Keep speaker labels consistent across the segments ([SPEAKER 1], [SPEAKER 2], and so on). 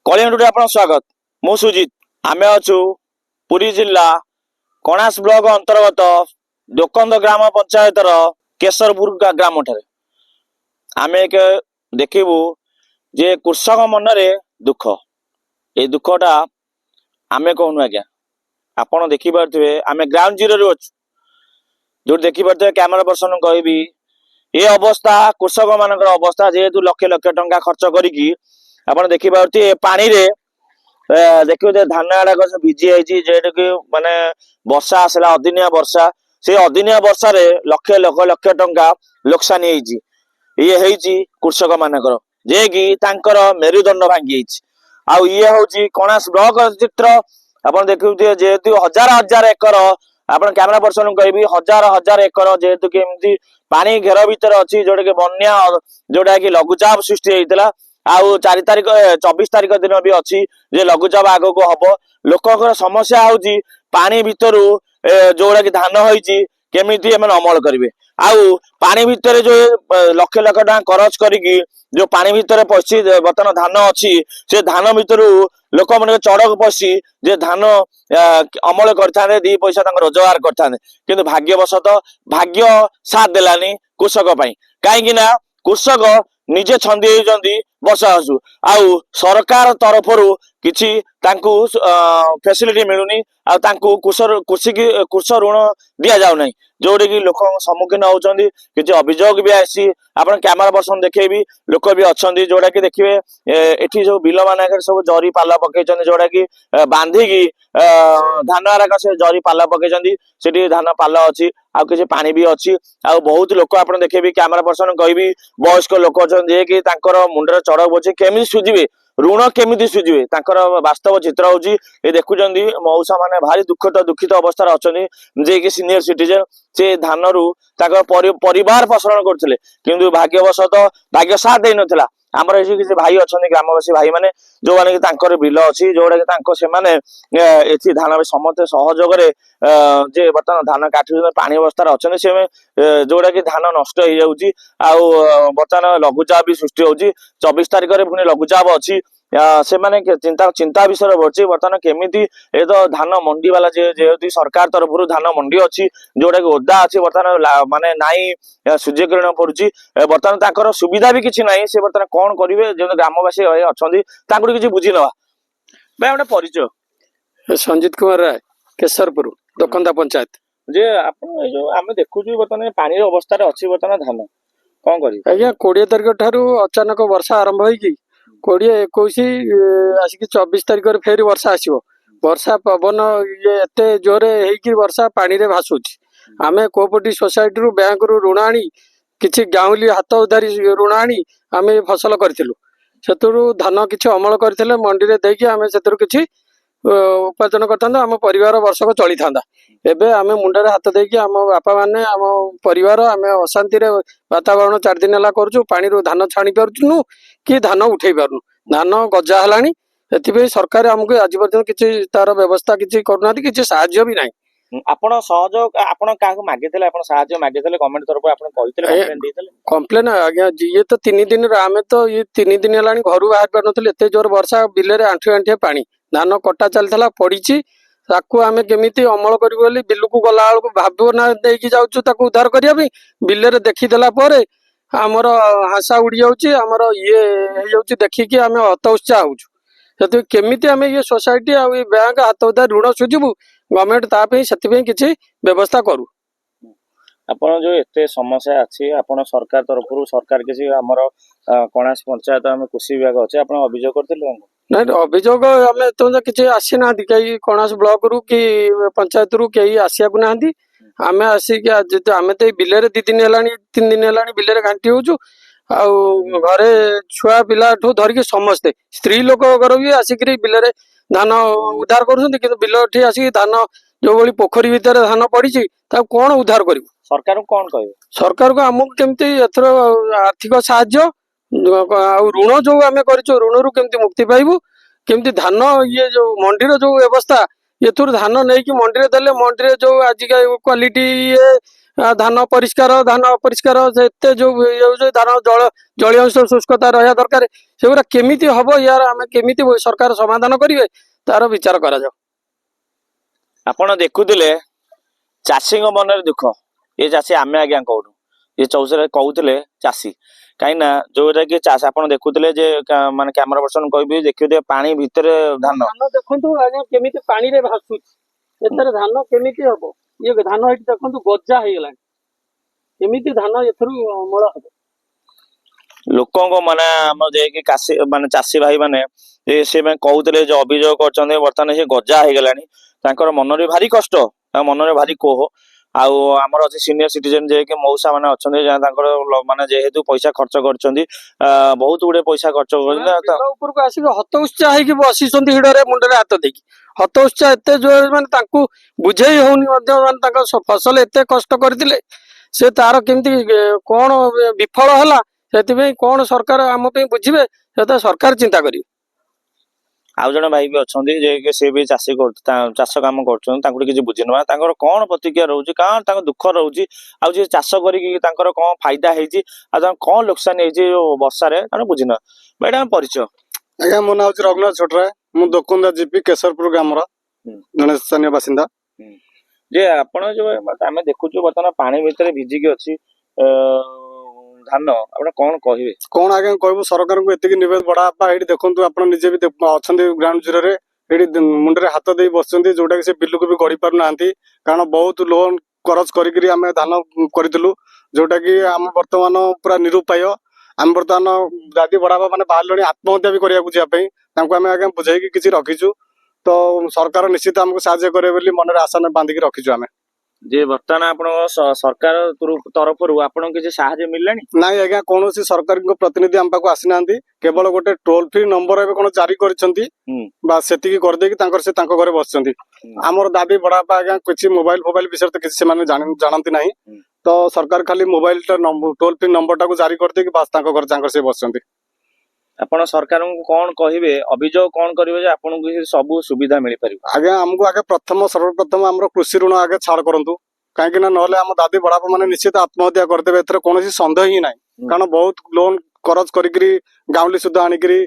[SPEAKER 1] कलिंगडे आपन स्वागत मु सुजित आमे अछु पुरी जिल्ला कणास ब्लॉक अंतर्गत दोकंद ग्राम पंचायत केशरपुर ग्राम ठारे आमे एक देखिबू जे कृषक मन रे दुख ए दुखटा आमे कहनु आज्ञा आपण देखि पारथिबे आमे ग्राउंड जीरो रे अछु जो देखि पारथिबे कैमरा पर्सन कहबी ए अवस्था कृषक मानकर अवस्था जेहेतु लक्ष लक्ष टंका खर्च करिकी आपण देखि पारथिबे पानी रे देखिए धान गुड़ाक सब भिजी जाइए जेहेतु कि माने वर्षा आसला अदिनिया वर्षा से अदिनिया वर्षा रे लक्ष लक्ष लक्ष टंका लोकसानी ये कृषक मानकर जे कि तांकर मेरुदंड भांगी आउ ये हूँ कणास ब्लॉक चित्र आप देखुए जेहेतु हजार हजार एकर आपन कैमरा पर्सन कहबी हजार हजार एकर जेहेतु कि एमती पानी घेर भितर अच्छी जोटा कि बन्या जोटा कि लघुचाप सृष्टि होता आउ 4 तारिख 24 तारिख दिन भी अच्छी जे लघुचाप आग को हम लोक समस्या हूँ पानी भितर जोड़ा कि धान होती केमिति अमल करेंगे आउ पानी भितर जो लक्ष लक्ष टका खरच करी जो पानी भितर पशि बर्तमान धान अच्छी से धान भितर लोक मैंने चढ़क पशि जे धान अमल करते 2 पैसा रोजगार करते किंतु भाग्यवशत भाग्य साथ देलानी कृषक कहीं कृषक निजे छंदी होती बसा आसु आउ सरकार तरफ किसी फैसिलिटी मिलूनी आउ कृषि ऋण दि जाऊना जोटे कि लोक सम्मुखीन होती किसी अभियोग भी आसी आप कैमरा पर्सन देखेबी लोक भी अच्छा जोटा कि देखिए एठी जो बिल मान सब जरी पाल पकई जोटा कि बांधिकी धान आराक से जरी पाल पकई से धान पाल अच्छी आउ किसी पानी भी अच्छी आउ बहुत लोक आप देखेबी कैमरा पर्सन कहबी वयस्क लोक कि मुंडर चढ़क बचे केमी सुझे ऋण केमी सुझे वास्तव चित्र हूँ ये देखुं मौसा मैंने भारी दुखित अवस्था अच्छा जे कि सीनियर सिटीजन से धान रु परिवार पोषण करते किंतु भाग्यवशत भाग्य साथ दे नथिला आमर ये किसी भाई अच्छा ग्रामवासी भाई मैंने जो मैंने कि बिल अच्छी जोड़ा कि धान समस्त सहयोग जे बर्तमान धान काटुन पानी अवस्था अच्छा से जोड़ा कि धान नष्ट हो जाऊँगी आउ बर्तमान लघुचाप भी सृष्टि होगी 24 तारिख में पुणी लघुचाप अच्छी से माने चिंता विषय बढ़ी बर्तमान केमी ए तो धान मंडी वाला जेहेतु सरकार तरफ धान मंडी अच्छी जोटा कि ओदा अच्छी बर्तमान माने नाई सूर्यकिरण पड़ुची बर्तमान सुविधा भी किसी ना से बर्तमान कौन करेंगे जो ग्रामवासी अच्छा किसी बुझी नवा भाई गोटे परिचय
[SPEAKER 2] संजीत कुमार राय केशरपुर दोकंदा पंचायत
[SPEAKER 1] जे आम देखु बर्तमान पानी अवस्था अच्छी बर्तमान धान कौन कर
[SPEAKER 2] आज्ञा 20 तारिख ठारू अचानक वर्षा आरंभ होगी 20 21 आसिक 24 तारिख फेर वर्षा आसो वर्षा पवन ये एत जोरे होगी वर्षा पानी रे भासुची आमे कोऑपरेटिव सोसाइटी रु बैंक रु ऋण आनी किछि गाउली हाथ उधारी ऋण आनी आमे फसल करथिलु सेतुरु धान किछि अमल करथिले मंडी रे देकी आमे सेतुरु किछि उपार्जन करथांदा आम परिवार वर्षक चली थांदा एबे आमे मुंडरे हाथ देकी आम बापा माने आम परिवार आमे अशांति रे वातावरण 4 दिन हला करछु पानी रु धान छाणी परछु कि धान उठेई पारनु धान गजा हलानी एतिबे सरकार हमको आज पर्यंत किछि तार व्यवस्था किछि करनाती किछि सहाय्य भी नाही
[SPEAKER 1] आपण सहयोग आपण काको मागितले आपण सहाय्य मागितले गवर्नमेंट तरफ आपण कहितले कंप्लेंट देतले
[SPEAKER 2] कंप्लेन आज्ञा ये तो 3 दिन आमे तो ये 3 दिन हलानी घरु बाहर पर नथले एते जोर वर्षा बिले रे आंठे आंठे पानी धान कटा चलथला पड़ीची ताकू आमे केमिति अमल करिबो बोली बिलुकु गला बेलकु भाबो ना देकी जाउछु ताकू उद्धार करिया भी बिले रे देखि देला परे हमर हासा उड़ी जाउची हमर ये हे जाउची देखि कि आमे हतोत्साह होउछु सेति केमिति आमे ये सोसाइटी आ ये बैंक हाथ उधार ऋण सुझिबु गवर्नमेंट ता पे सेति पे किछि व्यवस्था करू
[SPEAKER 1] आपण जो एते समस्या अछि आपण सरकार तरफ सरकार किसी हमर कणास पंचायत आम कृषि विभाग अच्छे आप अभियोग करते
[SPEAKER 2] नहीं अभियोग आम तो किसी आसी ना कहीं कणास ब्लॉक रु कि पंचायत रु कहीं आसिया ना आम आसिक आम तो बिल 2 दिन है 3 दिन है बिल घाटी होचु घरे छुआ पिला ठू धरिकी समस्ते स्त्री लोक भी आसिक बिल धान उद्धार कर बिल आसिक धान जो भाई पोखरी भितर धान पड़ी कौन उद्धार कर
[SPEAKER 1] सरकार कौन कह
[SPEAKER 2] सरकार को आमको केमती एथर आर्थिक साहाय्य ऋण जो आम कर ऋण रु केमती मुक्ति पाइबू केमती धान ये जो मंडी जो व्यवस्था ये धान नहीं कि मंडी देले मंडी जो आज क्वालिटी ये ଧାନ ପରିଷ୍କାର ଧାନ ଅପରିଷ୍କାର ଏତେ ଯୋଉ ଇଏ ହଉଛି ଧାନ ଜଳୀୟ ଅଂଶ ଶୁଷ୍କତା ରହିବା ଦରକାର ସେଗୁରା କେମିତି ହବ ୟାର ଆମେ କେମିତି ସରକାର ସମାଧାନ କରିବେ ତାର ବିଚାର କରାଯାଉ।
[SPEAKER 1] ଆପଣ ଦେଖୁଥିଲେ ଚାଷୀଙ୍କ ମନରେ ଦୁଃଖ। ଏ ଚାଷୀ ଆମେ ଆଜ୍ଞା କହୁନୁ, ଏ ଚୌଷରେ କହୁଥିଲେ ଚାଷୀ, କାହିଁକି ନା ଯୋଉଟା କି ଚାଷ ଆପଣ ଦେଖୁଥିଲେ ଯେ ମାନେ କ୍ୟାମେରା ପର୍ସନ କହିବି ଦେଖିବେ ପାଣି ଭିତରେ ଧାନ।
[SPEAKER 2] ଧାନ ଦେଖନ୍ତୁ ଆଜ୍ଞା କେମିତି ପାଣିରେ ଭାସୁଛି, ଏଥିରେ ଧାନ କେମିତି ହବ? ଇଏ ଧାନ ଏଠି ଦେଖନ୍ତୁ ଗଜା ହେଇଗଲାଣି, କେମିତି ଧାନ ଏଥିରୁ ଅମଳ ହବ?
[SPEAKER 1] ଲୋକଙ୍କ ମାନେ ଆମର ଯାଇକି ମାନେ ଚାଷୀ ଭାଇ ମାନେ ସେ କହୁଥିଲେ ଯେ ଅଭିଯୋଗ କରୁଛନ୍ତି ବର୍ତ୍ତମାନ ସେ ଗଜା ହେଇଗଲାଣି, ତାଙ୍କର ମନରେ ଭାରି କଷ୍ଟ, ତାଙ୍କ ମନରେ ଭାରି କୋହ। ଆଉ ଆମର ଅଛି ସିନିୟର ସିଟିଜେନ ଯିଏକି ମଉସା ମାନେ ଅଛନ୍ତି ତାଙ୍କର ମାନେ ଯେହେତୁ ପଇସା ଖର୍ଚ୍ଚ କରିଛନ୍ତି, ବହୁତ ଗୁଡେ ପଇସା ଖର୍ଚ୍ଚ କରିଛନ୍ତି,
[SPEAKER 2] ଉପରକୁ ଆସିକି ହତ ଉତ୍ସାହ ହେଇକି ବସିଛନ୍ତି ହିଡରେ ମୁଣ୍ଡରେ ହାତ ଦେଇକି। ହତ ଉତ୍ସାହ ଏତେ ଜୋର ମାନେ ତାଙ୍କୁ ବୁଝେଇ ହଉନି ମଧ୍ୟ, ମାନେ ତାଙ୍କ ଫସଲ ଏତେ କଷ୍ଟ କରିଥିଲେ ସେ ତାର କେମିତି କଣ ବିଫଳ ହେଲା, ସେଥିପାଇଁ କଣ ସରକାର ଆମ ପାଇଁ ବୁଝିବେ ସେଟା ସରକାର ଚିନ୍ତା କରିବେ।
[SPEAKER 1] ଆଉ ଜଣେ ଭାଇ ବି ଅଛନ୍ତି ଯେ ସେ ବି ଚାଷ କାମ କରୁଛନ୍ତି, ତାଙ୍କୁ କିଛି ବୁଝିନବା ତାଙ୍କର କଣ ପ୍ରତିକ୍ରିୟା ରହୁଛି, କଣ ତାଙ୍କ ଦୁଃଖ ରହୁଛି, ଆଉ ଯିଏ ଚାଷ କରିକି ତାଙ୍କର କଣ ଫାଇଦା ହେଇଛି ଆଉ ତାଙ୍କର କଣ ଲୋକସାନ ହେଇଛି ବର୍ଷାରେ ତାଙ୍କୁ ବୁଝିନବା। ମ୍ୟାଡାମ ପରିଚୟ?
[SPEAKER 3] ଆଜ୍ଞା ମୋ ନାଁ ହଉଛି ରଘୁନାଥ ଛୋଟରାୟ, ମୁଁ ଦୋକନ୍ଦା ଜିପି କେଶରପୁର ଗ୍ରାମର ଜଣେ ସ୍ଥାନୀୟ ବାସିନ୍ଦା।
[SPEAKER 1] ଯେ ଆପଣ ଯୋଉ ଆମେ ଦେଖୁଛୁ ବର୍ତ୍ତମାନ ପାଣି ଭିତରେ ଭିଜିକି ଅଛି ଧାନ, ଆପଣ କଣ କହିବେ?
[SPEAKER 3] କଣ ଆଜ୍ଞା କହିବୁ, ସରକାରଙ୍କୁ ଏତିକି ନିବେଦନ, ବଡ ବାପା ଏଇଠି ଦେଖନ୍ତୁ ଆପଣ ନିଜେ ବି ଅଛନ୍ତି ଗ୍ରାଉଣ୍ଡ ଜିରୋରେ, ଏଇଠି ମୁଣ୍ଡରେ ହାତ ଦେଇ ବସିଛନ୍ତି, ଯୋଉଟା କି ସେ ବିଲକୁ ବି ଗଢି ପାରୁନାହାନ୍ତି, କାରଣ ବହୁତ ଲୋନ କରଜ କରିକିରି ଆମେ ଧାନ କରିଥିଲୁ, ଯୋଉଟା କି ଆମ ବର୍ତ୍ତମାନ ପୁରା ନିରୁପାୟ। ଆମେ ବର୍ତ୍ତମାନ ଦାଦି ବଡାବାପା ମାନେ ବାହାରିଲେଣି ଆତ୍ମହତ୍ୟା ବି କରିବାକୁ ଯିବା ପାଇଁ, ତାଙ୍କୁ ଆମେ ଆଜ୍ଞା ବୁଝେଇକି କିଛି ରଖିଛୁ, ତ ସରକାର ନିଶ୍ଚିତ ଆମକୁ ସାହାଯ୍ୟ କରିବେ ବୋଲି ମନରେ ଆଶା ବାନ୍ଧିକି ରଖିଛୁ ଆମେ।
[SPEAKER 1] ଯେ ବର୍ତ୍ତମାନ ଆପଣଙ୍କ ସରକାର ତରଫରୁ ଆପଣଙ୍କୁ କିଛି ସାହାଯ୍ୟ ମିଳିଲାଣି?
[SPEAKER 3] ନାଇଁ ଆଜ୍ଞା, କୌଣସି ସରକାରଙ୍କ ପ୍ରତିନିଧି ଆମ ପାଖକୁ ଆସିନାହାନ୍ତି, କେବଳ ଗୋଟେ ଟୋଲ ଫ୍ରି ନମ୍ବର ଏବେ କଣ ଜାରି କରିଛନ୍ତି, ବା ସେତିକି କରିଦେଇକି ସେ ତାଙ୍କ ଘରେ ବସିଛନ୍ତି। ଆମର ଦାଦି ବଡବାପା ଆଜ୍ଞା କିଛି ମୋବାଇଲ ବିଷୟରେ ତ କିଛି ସେମାନେ ଜାଣନ୍ତି ନାହିଁ, ତ ସରକାର ଖାଲି ମୋବାଇଲ ଟୋଲ ଫ୍ରି ନମ୍ବର ଟାକୁ ଜାରି କରିଦେଇକି ବାସ୍ ତାଙ୍କ ଘରେ ସେ ବସିଛନ୍ତି।
[SPEAKER 1] ଆପଣ ସରକାରଙ୍କୁ କଣ କହିବେ, ଅଭିଯୋଗ କଣ କରିବେ ଯେ ଆପଣଙ୍କୁ ସବୁ ସୁବିଧା ମିଳିପାରିବ?
[SPEAKER 3] ଆଜ୍ଞା ଆମକୁ ଆগে ସର୍ବପ୍ରଥମ ଆମର କୃଷି ଋଣ ଆগে ଛାଡ କରନ୍ତୁ, କାହିଁକି ନା ନହେଲେ ଆମ ଦାଦି ବଡବାପା ମାନେ ନିଶ୍ଚିତ ଆତ୍ମହତ୍ୟା କରିଦେବେ, ଏଥିରେ କୌଣସି ସନ୍ଦେହ ହିଁ ନାହିଁ। କାରଣ ବହୁତ ଲୋନ କରଜ କରିକିରି ଗାଉଁଲି ସୁଧ ଆଣିକିରି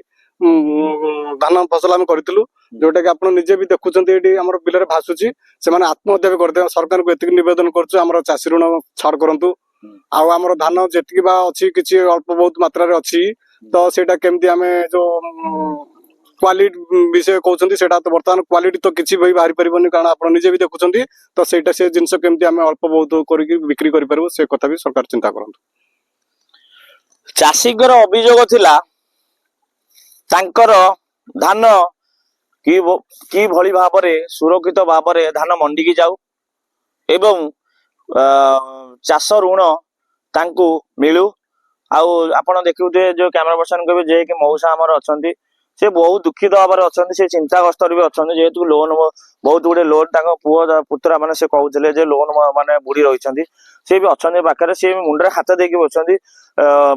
[SPEAKER 3] ଧାନ ଫସଲ ଆମେ କରିଥିଲୁ, ଯୋଉଟା କି ଆପଣ ନିଜେ ବି ଦେଖୁଛନ୍ତି ଏଠି ଆମର ବିଲରେ ଭାସୁଛି, ସେମାନେ ଆତ୍ମହତ୍ୟା ବି କରିଦେବେ। ସରକାରଙ୍କୁ ଏତିକି ନିବେଦନ କରୁଛୁ ଆମର ଚାଷୀ ଋଣ ଛାଡ କରନ୍ତୁ, ଆଉ ଆମର ଧାନ ଯେତିକି ବା ଅଛି କିଛି ଅଳ୍ପ ବହୁତ ମାତ୍ରାରେ ଅଛି, ତ ସେଇଟା କେମିତି ଆମେ ଯୋଉ କ୍ୱାଲିଟି ବିଷୟ କହୁଛନ୍ତି, ସେଇଟା ତ ବର୍ତ୍ତମାନ କ୍ୱାଲିଟି ତ କିଛି ବି ବାହାରି ପାରିବନି, କାରଣ ଆପଣ ନିଜେ ବି ଦେଖୁଛନ୍ତି, ତ ସେଇଟା ସେ ଜିନିଷ କେମିତି ଆମେ ଅଳ୍ପ ବହୁତ କରିକି ବିକ୍ରି କରିପାରିବୁ ସେ କଥା ବି ସରକାର ଚିନ୍ତା କରନ୍ତୁ।
[SPEAKER 1] ଚାଷୀଙ୍କର ଅଭିଯୋଗ ଥିଲା ତାଙ୍କର ଧାନ କିଭଳି ଭାବରେ ସୁରକ୍ଷିତ ଭାବରେ ଧାନ ମଣ୍ଡିକି ଯାଉ ଏବଂ ଚାଷ ଋଣ ତାଙ୍କୁ ମିଳୁ। ଆଉ ଆପଣ ଦେଖୁଥିବେ ଯୋଉ କ୍ୟାମେରା ପର୍ସନ କହିବେ ଯେ କି ମଉସା ଆମର ଅଛନ୍ତି, ସେ ବହୁତ ଦୁଃଖିତ ଭାବରେ ଅଛନ୍ତି, ସେ ଚିନ୍ତାଗ୍ରସ୍ତରେ ବି ଅଛନ୍ତି, ଯେହେତୁ ଲୋନ ବହୁତ ଗୁଡେ ଲୋନ ତାଙ୍କ ପୁଅ ପୁତୁରା ମାନେ ସେ କହୁଥିଲେ ଯେ ଲୋନ ମାନେ ବୁଡି ରହିଛନ୍ତି, ସେ ବି ଅଛନ୍ତି ପାଖରେ, ସେ ମୁଣ୍ଡରେ ହାତ ଦେଇକି ବସଛନ୍ତି।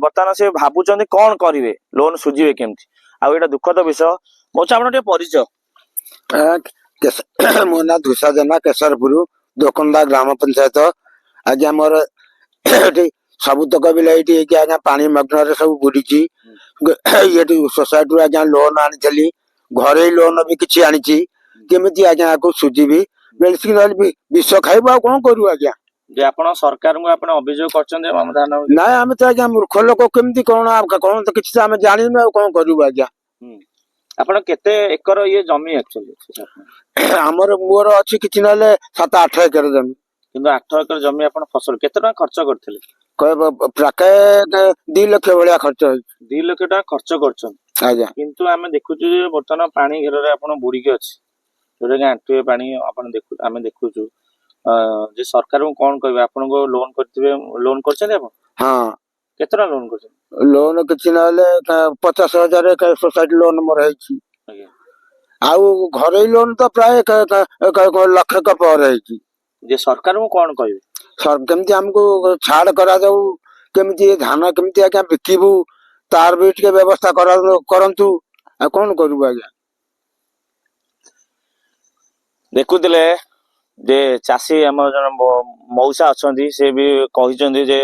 [SPEAKER 1] ବର୍ତ୍ତମାନ ସେ ଭାବୁଛନ୍ତି କଣ କରିବେ, ଲୋନ ସୁଝିବେ କେମିତି। ଆଉ ଏଇଟା ଦୁଃଖଦ ବିଷୟ। ମଉସା ଆପଣ ଟିକେ ପରିଚୟ?
[SPEAKER 4] ମୋ ନାଁ ଧୂଷା ଜେନା, କେଶରପୁର ଦୋକନ୍ଦା ଗ୍ରାମ ପଞ୍ଚାୟତ। ଆଜ୍ଞା ମୋର ଏଠି ସବୁତକ ବିଲ ଏଇଠି ହେଇକି ଆଜ୍ଞା ପାଣି ମଗ୍ନରେ ସବୁ ବୁଡିଛି। ଏଠି ସୋସାଇଟିରୁ ଆଜ୍ଞା ଲୋନ ଆଣିଥିଲି, ଘରୋଇ ଲୋନ ବି କିଛି ଆଣିଛି, କେମିତି ଆଜ୍ଞା ଆକୁ ସୁଝିବି? ମେଡିସିନ ବିଷ ଖାଇବୁ, ଆଉ କଣ କରିବୁ ଆଜ୍ଞା?
[SPEAKER 1] ଯେ ଆପଣ ସରକାରଙ୍କୁ ଆପଣ ଅଭିଯୋଗ କରିଛନ୍ତି ଧାନ?
[SPEAKER 4] ନାଇଁ ଆମେ ତ ଆଜ୍ଞା ମୂର୍ଖ ଲୋକ, କେମିତି କଣ ତ କିଛି ତ ଆମେ ଜାଣିନୁ, ଆଉ କଣ କରିବୁ ଆଜ୍ଞା?
[SPEAKER 1] ଆପଣ କେତେ ଏକର ଇଏ ଜମି ଆକ୍ଚୁଆଲି?
[SPEAKER 4] ଆମର ମୋର ଅଛି କିଛି ନହେଲେ 7-8 ଏକର ଜମି।
[SPEAKER 1] କିନ୍ତୁ 8 ଏକର ଜମି ଆପଣ ଫସଲ କେତେ ଟଙ୍କା ଖର୍ଚ୍ଚ କରିଥିଲେ?
[SPEAKER 4] ପ୍ରାୟ 2 ଲକ୍ଷ ଭଳିଆ ଖର୍ଚ୍ଚ ହେଇଛି।
[SPEAKER 1] 2 ଲକ୍ଷ ଟଙ୍କା ଖର୍ଚ୍ଚ କରିଛନ୍ତି
[SPEAKER 4] ଆଜ୍ଞା।
[SPEAKER 1] କିନ୍ତୁ ଆମେ ଦେଖୁଛୁ ଯେ ବର୍ତ୍ତମାନ ପାଣି ଘେରରେ ଆପଣ ବୁଡିକି ଅଛି, ଯୋଉଟା କି ଆଣ୍ଠୁଏ ପାଣି ଆମେ ଦେଖୁଛୁ। ଯେ ସରକାରଙ୍କୁ କଣ କହିବେ? ଆପଣଙ୍କୁ ଲୋନ କରିଥିବେ, ଲୋନ କରିଛନ୍ତି ଆପଣ?
[SPEAKER 4] ହଁ।
[SPEAKER 1] କେତେ ଟଙ୍କା ଲୋନ କରିଛନ୍ତି?
[SPEAKER 4] ଲୋନ କିଛି ନହେଲେ 50,000 ସୋସାଇଟି ଲୋନ ମୋର ହେଇଛି। ଆଉ ଘରୋଇ ଲୋନ ତ ପ୍ରାୟ 1,00,000 ପରେ ହେଇଛି।
[SPEAKER 1] ଯେ ସରକାରଙ୍କୁ କଣ କହିବେ?
[SPEAKER 4] କେମିତି ଆମକୁ ଛାଡ କରାଯାଉ, କେମିତି ଧାନ କେମିତି ଆଜ୍ଞା ବିକିବୁ ତାର ବି ଟିକେ ବ୍ୟବସ୍ଥା କରନ୍ତୁ, ଆଉ କଣ କରିବୁ ଆଜ୍ଞା?
[SPEAKER 1] ଦେଖୁଥିଲେ ଯେ ଚାଷୀ ଆମର ଜଣେ ମଉସା ଅଛନ୍ତି ସେ ବି କହିଛନ୍ତି ଯେ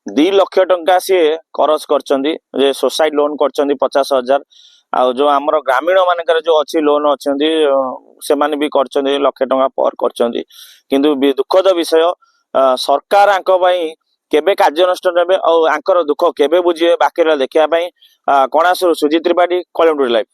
[SPEAKER 1] 2 ଲକ୍ଷ ଟଙ୍କା ସିଏ କରଜ କରିଛନ୍ତି ଯେ ସୋସାଇଟି ଲୋନ କରିଛନ୍ତି 50,000 ଆଉ ଯୋଉ ଆମର ଗ୍ରାମୀଣ ମାନଙ୍କରେ ଯୋଉ ଅଛି ଲୋନ ଅଛନ୍ତି ସେମାନେ ବି କରିଛନ୍ତି 1 ଲକ୍ଷ ଟଙ୍କା पर କରିଛନ୍ତି କିନ୍ତୁ ଦୁଃଖଦ ବିଷୟ ସରକାର ଆଙ୍କ ପାଇଁ କେବେ କାର୍ଯ୍ୟାନୁଷ୍ଠାନ ନେବେ ଆଉ ଆଙ୍କର ଦୁଃଖ କେବେ ବୁଝିବେ ବାକି ଦେଖିବା ପାଇଁ କଣାସରୁ ସୁଜିତ ତ୍ରିପାଠୀ କଳିଙ୍ଗ ଲାଇଭ।